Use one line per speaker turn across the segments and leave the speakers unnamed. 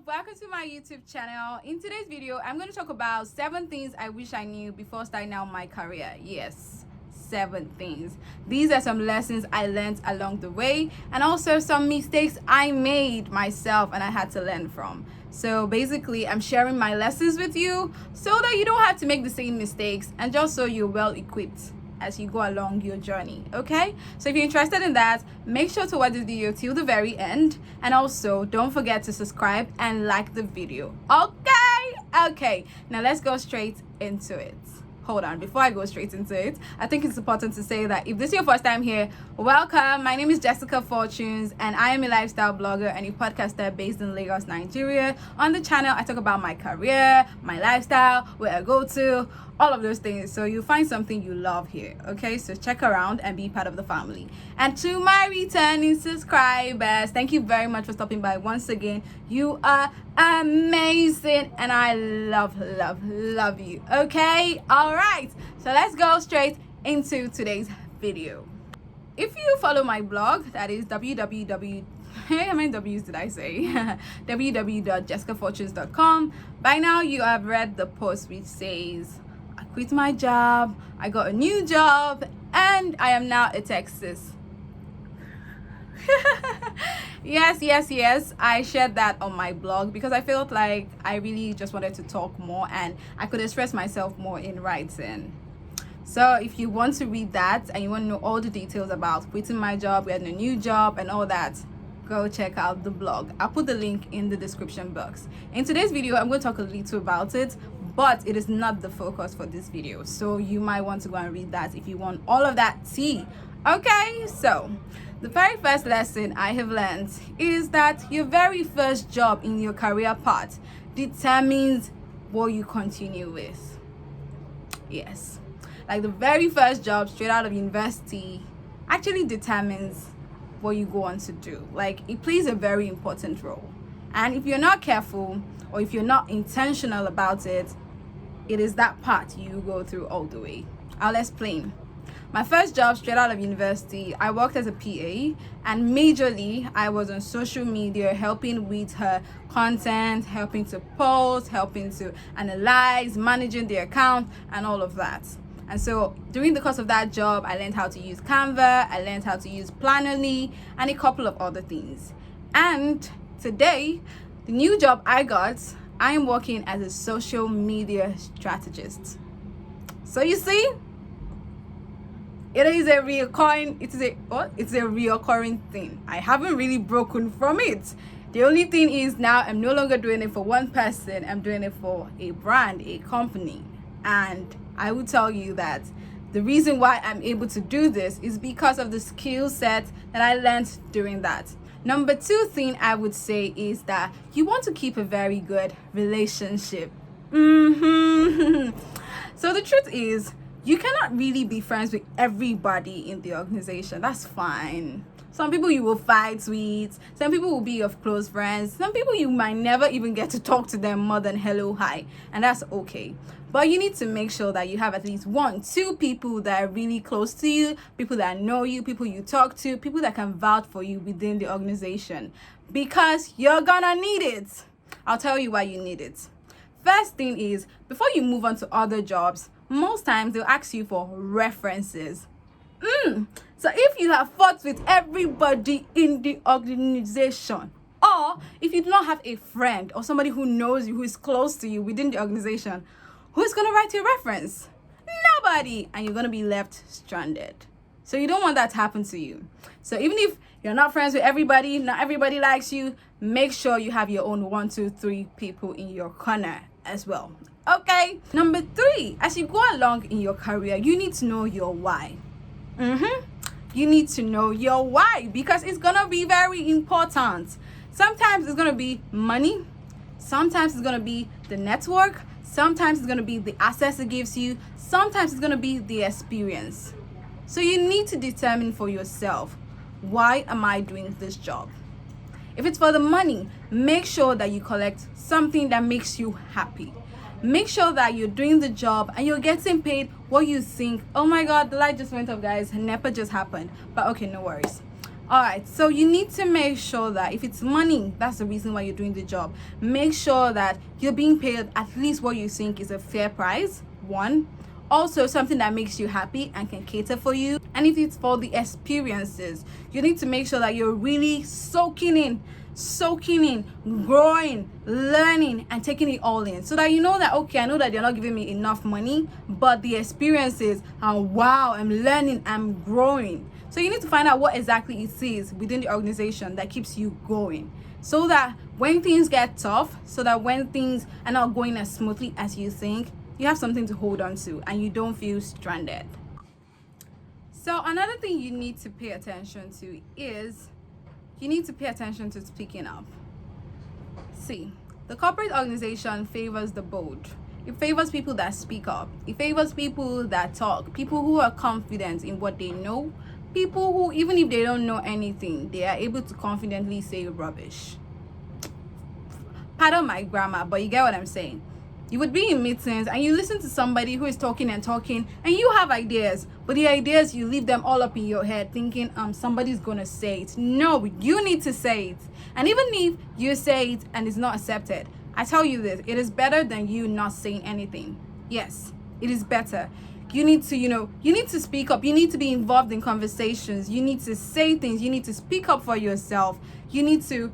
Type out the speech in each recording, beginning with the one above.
welcome to my YouTube channel. In today's video, I'm going to talk about 7 things I wish I knew before starting out my career. Yes, 7 things. These are some lessons I learned along the way, and also some mistakes I made myself and I had to learn from. So basically, I'm sharing my lessons with you so that you don't have to make the same mistakes, and just so you're well equipped as you go along your journey. Okay, so if you're interested in that, make sure to watch this video till the very end, and also don't forget to subscribe and like the video. Okay, now let's go straight into it. Hold on, before I go straight into it, I think it's important to say that if this is your first time here, welcome. My name is Jessica Fortunes, and I am a lifestyle blogger and a podcaster based in Lagos, Nigeria. On the channel, I talk about my career, my lifestyle, where I go to, all of those things. So you'll find something you love here. Okay, so check around and be part of the family. And to my returning subscribers, thank you very much for stopping by once again. You are amazing, and I love you. Okay, all right, so let's go straight into today's video. If you follow my blog, that is how many W's did I say? www.jessicafortunes.com. By now you have read the post which says I quit my job, I got a new job, and I am now a Texas. Yes, I shared that on my blog because I felt like I really just wanted to talk more and I could express myself more in writing. So if you want to read that and you want to know all the details about quitting my job, getting a new job, and all that, go check out the blog. I'll put the link in the description box. In today's video, I'm going to talk a little about it, but it is not the focus for this video. So you might want to go and read that if you want all of that tea. Okay, so the very first lesson I have learned is that your very first job in your career path determines what you continue with. Yes, like the very first job straight out of university actually determines what you go on to do. Like, it plays a very important role, and if you're not careful or if you're not intentional about it, it is that part you go through all the way. I'll explain. My first job straight out of university, I worked as a PA, and majorly I was on social media helping with her content, helping to post, helping to analyze, managing the account, and all of that. And so during the course of that job, I learned how to use Canva, I learned how to use Planoly, and a couple of other things. And today, the new job I got, I am working as a social media strategist. So you see, it's a reoccurring thing. I haven't really broken from it. The only thing is now I'm no longer doing it for one person. I'm doing it for a brand, a company. And I will tell you that the reason why I'm able to do this is because of the skill set that I learned during that. Number 2 thing I would say is that you want to keep a very good relationship. So the truth is, you cannot really be friends with everybody in the organization. That's fine. Some people you will fight with, some people will be your close friends, some people you might never even get to talk to them more than hello, hi, and that's okay. But you need to make sure that you have at least 1-2 people that are really close to you, people that know you, people you talk to, people that can vouch for you within the organization, because you're gonna need it. I'll tell you why you need it. First thing is, before you move on to other jobs, most times they'll ask you for references. So if you have fought with everybody in the organization, or if you do not have a friend or somebody who knows you, who is close to you within the organization, who's going to write your reference? Nobody. And you're going to be left stranded. So you don't want that to happen to you. So even if you're not friends with everybody, not everybody likes you, make sure you have your own 1, 2, 3 people in your corner as well. Okay. Number 3, as you go along in your career, you need to know your why. You need to know your why, because it's gonna be very important. Sometimes it's gonna be money, sometimes it's gonna be the network, sometimes it's gonna be the access it gives you, sometimes it's gonna be the experience. So you need to determine for yourself, why am I doing this job? If it's for the money, make sure that you collect something that makes you happy. Make sure that you're doing the job and you're getting paid what you think. Oh my god, the light just went off, guys. NEPA just happened. But okay, no worries. All right, so you need to make sure that if it's money, that's the reason why you're doing the job. Make sure that you're being paid at least what you think is a fair price. One, also something that makes you happy and can cater for you. And if it's for the experiences, you need to make sure that you're really soaking in, growing, learning, and taking it all in, so that you know that, okay, I know that they're not giving me enough money, but the experiences are, wow, I'm learning, I'm growing. So you need to find out what exactly it is within the organization that keeps you going, so that when things get tough, so that when things are not going as smoothly as you think, you have something to hold on to and you don't feel stranded. So another thing you need to pay attention to is you need to pay attention to speaking up. See, the corporate organization favors the bold. It favors people that speak up. It favors people that talk, people who are confident in what they know, people who, even if they don't know anything, they are able to confidently say rubbish. Pardon my grammar, but you get what I'm saying. You would be in meetings and you listen to somebody who is talking and you have ideas, but the ideas, you leave them all up in your head thinking somebody's gonna say it. No, you need to say it. And even if you say it and it's not accepted, I tell you this, it is better than you not saying anything. Yes, it is better. You need to speak up. You need to be involved in conversations. You need to say things. You need to speak up for yourself. You need to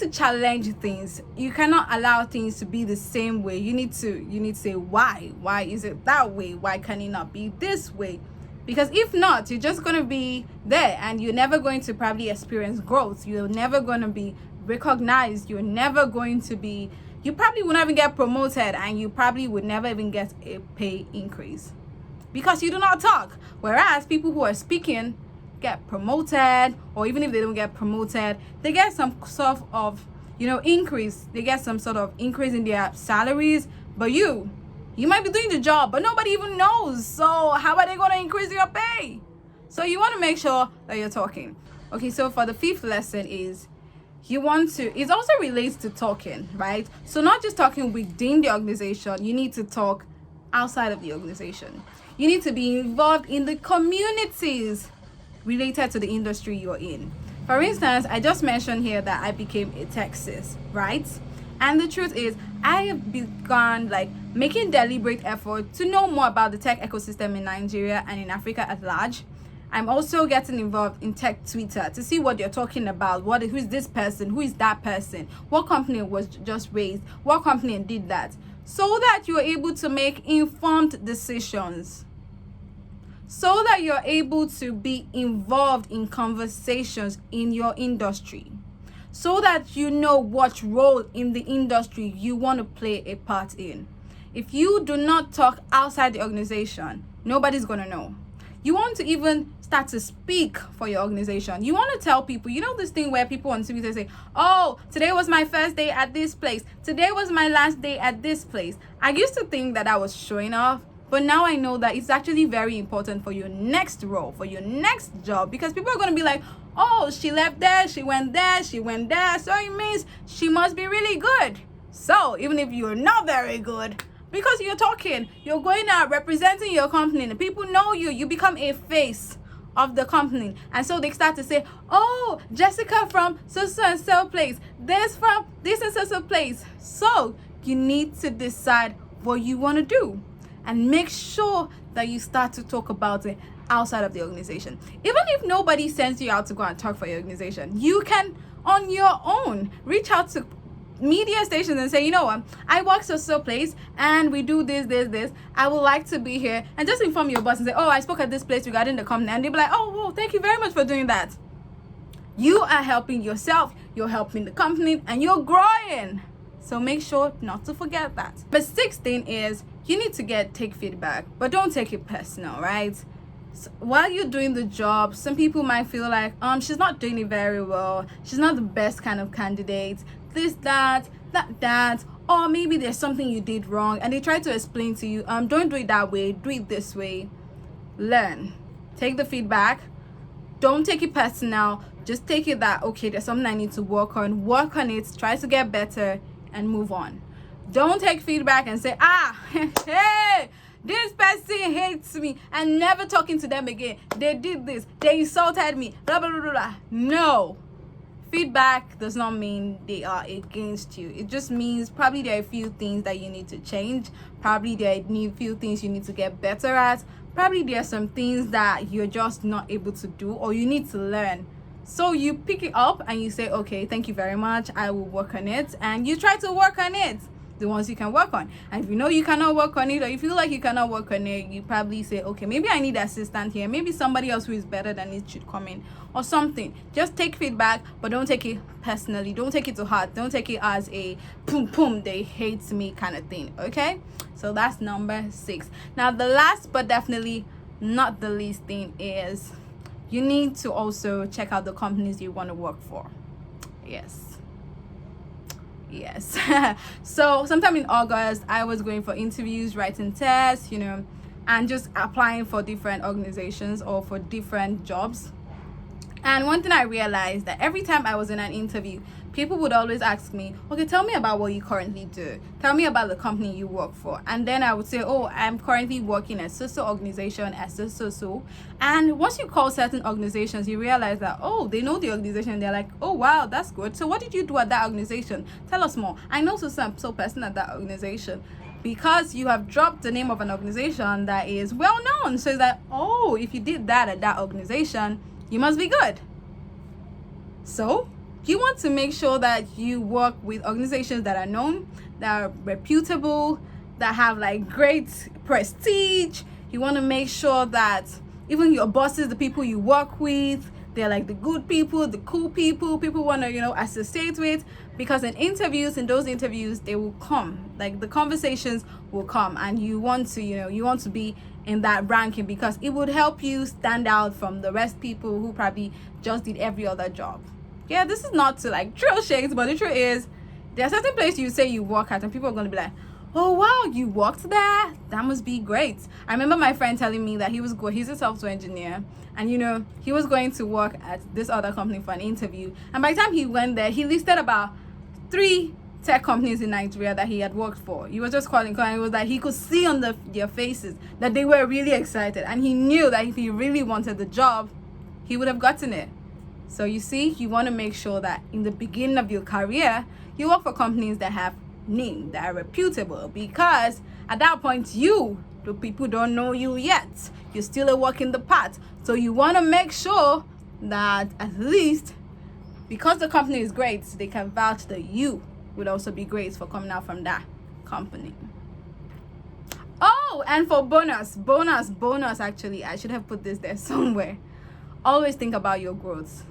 challenge things. You cannot allow things to be the same way. You need to say, why is it that way? Why can it not be this way? Because if not, you're just going to be there and you're never going to probably experience growth. You're never going to be recognized. You probably would not even get promoted, and you probably would never even get a pay increase because you do not talk. Whereas people who are speaking get promoted, or even if they don't get promoted, they get some sort of increase. They get some sort of increase in their salaries. But you might be doing the job, but nobody even knows. So how are they going to increase your pay? So you want to make sure that you're talking. Okay, so for the fifth lesson is it also relates to talking, right? So not just talking within the organization, you need to talk outside of the organization. You need to be involved in the communities related to the industry you're in. For instance, I just mentioned here that I became a Texas, right? And the truth is, I have begun making deliberate effort to know more about the tech ecosystem in Nigeria and in Africa at large. I'm also getting involved in tech Twitter to see what they're talking about. Who is this person? Who is that person? What company was just raised? What company did that? So that you're able to make informed decisions. So that you're able to be involved in conversations in your industry. So that you know what role in the industry you want to play a part in. If you do not talk outside the organization, nobody's going to know. You want to even start to speak for your organization. You want to tell people, this thing where people on Twitter say, oh, today was my first day at this place. Today was my last day at this place. I used to think that I was showing off, but now I know that it's actually very important for your next role, for your next job, because people are going to be like, oh, she left there, she went there, so it means she must be really good. So even if you're not very good, because you're talking, you're going out representing your company, and people know you become a face of the company. And so they start to say, oh, Jessica from so and so place, this from this and so place. So you need to decide what you want to do and make sure that you start to talk about it outside of the organization. Even if nobody sends you out to go and talk for your organization, you can on your own reach out to media stations and say, you know what, I work so place and we do this. I would like to be here, and just inform your boss and say, oh, I spoke at this place regarding the company, and they'll be like, oh, well, thank you very much for doing that. You are helping yourself, you're helping the company, and you're growing. So make sure not to forget that. The sixth thing is you need to take feedback, but don't take it personal, right? So while you're doing the job, some people might feel like, she's not doing it very well. She's not the best kind of candidate. This, that, or maybe there's something you did wrong, and they try to explain to you, don't do it that way, do it this way. Learn. Take the feedback. Don't take it personal. Just take it that, okay, there's something I need to work on it, try to get better, and move on. Don't take feedback and say, hey, this person hates me, and never talking to them again. They did this, they insulted me, blah blah blah blah, blah. No, feedback does not mean they are against you. It just means probably there are a few things that you need to change, probably there are a few things you need to get better at, probably there are some things that you're just not able to do or you need to learn. So you pick it up and you say, okay, thank you very much, I will work on it. And you try to work on it, the ones you can work on. And if you know you cannot work on it, or you feel like you cannot work on it, you probably say, okay, maybe I need an assistant here, maybe somebody else who is better than it should come in or something. Just take feedback, but don't take it personally, don't take it to heart, don't take it as a boom they hate me kind of thing. Okay, so that's number 6. Now the last but definitely not the least thing is you need to also check out the companies you want to work for. Yes. So sometime in August, I was going for interviews, writing tests, and just applying for different organizations or for different jobs. And one thing I realized, that every time I was in an interview, people would always ask me, okay, tell me about what you currently do, tell me about the company you work for. And then I would say, oh, I'm currently working at so organization, at so. And once you call certain organizations, you realize that, oh, they know the organization. They're like, oh wow, that's good. So what did you do at that organization? Tell us more. I know so person at that organization, because you have dropped the name of an organization that is well known. So it's like, oh, if you did that at that organization, you must be good. So you want to make sure that you work with organizations that are known, that are reputable, that have like great prestige. You want to make sure that even your bosses, the people you work with, they're like the good people, the cool people want to, associate with. Because in those interviews, they will come, like the conversations will come, and you want to be in that ranking, because it would help you stand out from the rest people who probably just did every other job. Yeah, this is not to like throw shades, but the truth is, there are certain places you say you work at and people are going to be like, oh wow, you worked there? That must be great. I remember my friend telling me that he's a software engineer, and he was going to work at this other company for an interview. And by the time he went there, he listed about 3 tech companies in Nigeria that he had worked for. He was just calling. It was like he could see on their faces that they were really excited, and he knew that if he really wanted the job, he would have gotten it. So you see, you want to make sure that in the beginning of your career, you work for companies that have name, that are reputable, because at that point, the people don't know you yet. You're still a work in the part. So you want to make sure that at least, because the company is great, they can vouch that you would also be great for coming out from that company. Oh, and for bonus, actually, I should have put this there somewhere. Always think about your growth.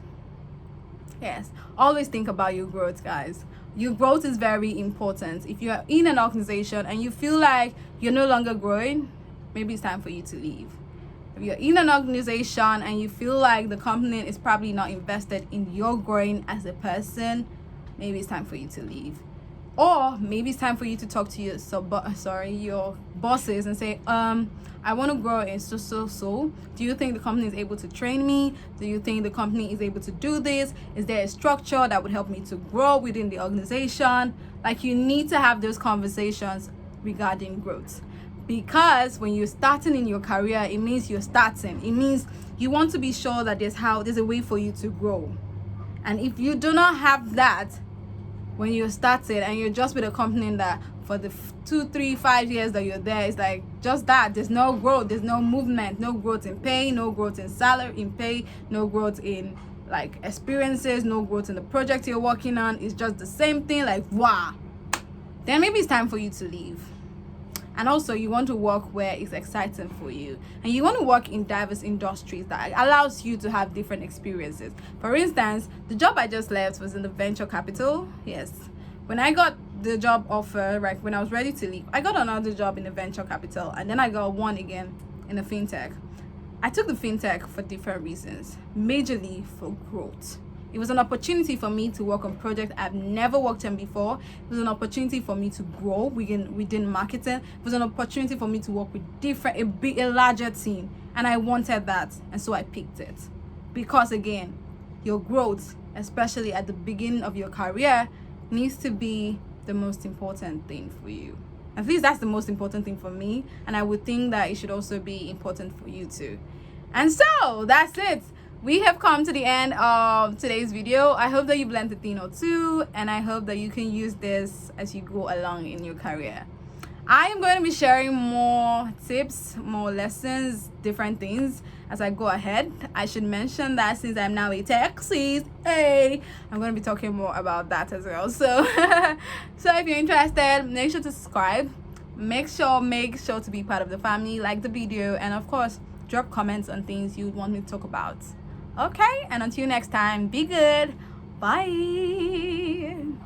Yes, always think about your growth, guys. Your growth is very important. If you're in an organization and you feel like you're no longer growing, maybe it's time for you to leave. If you're in an organization and you feel like the company is probably not invested in your growing as a person, maybe it's time for you to leave. Or maybe it's time for you to talk to your bosses and say, I want to grow in so. Do you think the company is able to train me? Do you think the company is able to do this? Is there a structure that would help me to grow within the organization? Like, you need to have those conversations regarding growth. Because when you're starting in your career, it means you're starting. It means you want to be sure that there's a way for you to grow. And if you do not have that when you started, and you're just with a company that for the 2, 3, 5 years that you're there, it's like just that. There's no growth, there's no movement, no growth in pay, no growth in salary, no growth in like experiences, no growth in the project you're working on. It's just the same thing, like wow. Then maybe it's time for you to leave. And also, you want to work where it's exciting for you, and you want to work in diverse industries that allows you to have different experiences. For instance, the job I just left was in the venture capital. Yes, when I got the job offer, right when I was ready to leave, I got another job in the venture capital, and then I got one again in the fintech. I took the fintech for different reasons, majorly for growth. It was an opportunity for me to work on projects I've never worked on before. It was an opportunity for me to grow within marketing. It was an opportunity for me to work with a larger team. And I wanted that. And so I picked it. Because again, your growth, especially at the beginning of your career, needs to be the most important thing for you. At least that's the most important thing for me, and I would think that it should also be important for you too. And so that's it. We have come to the end of today's video. I hope that you've learned a thing or two, and I hope that you can use this as you go along in your career. I am going to be sharing more tips, more lessons, different things as I go ahead. I should mention that since I'm now a taxist, I'm going to be talking more about that as well. So so if you're interested, make sure to subscribe. Make sure to be part of the family, like the video, and of course drop comments on things you want me to talk about. Okay, and until next time, be good. Bye.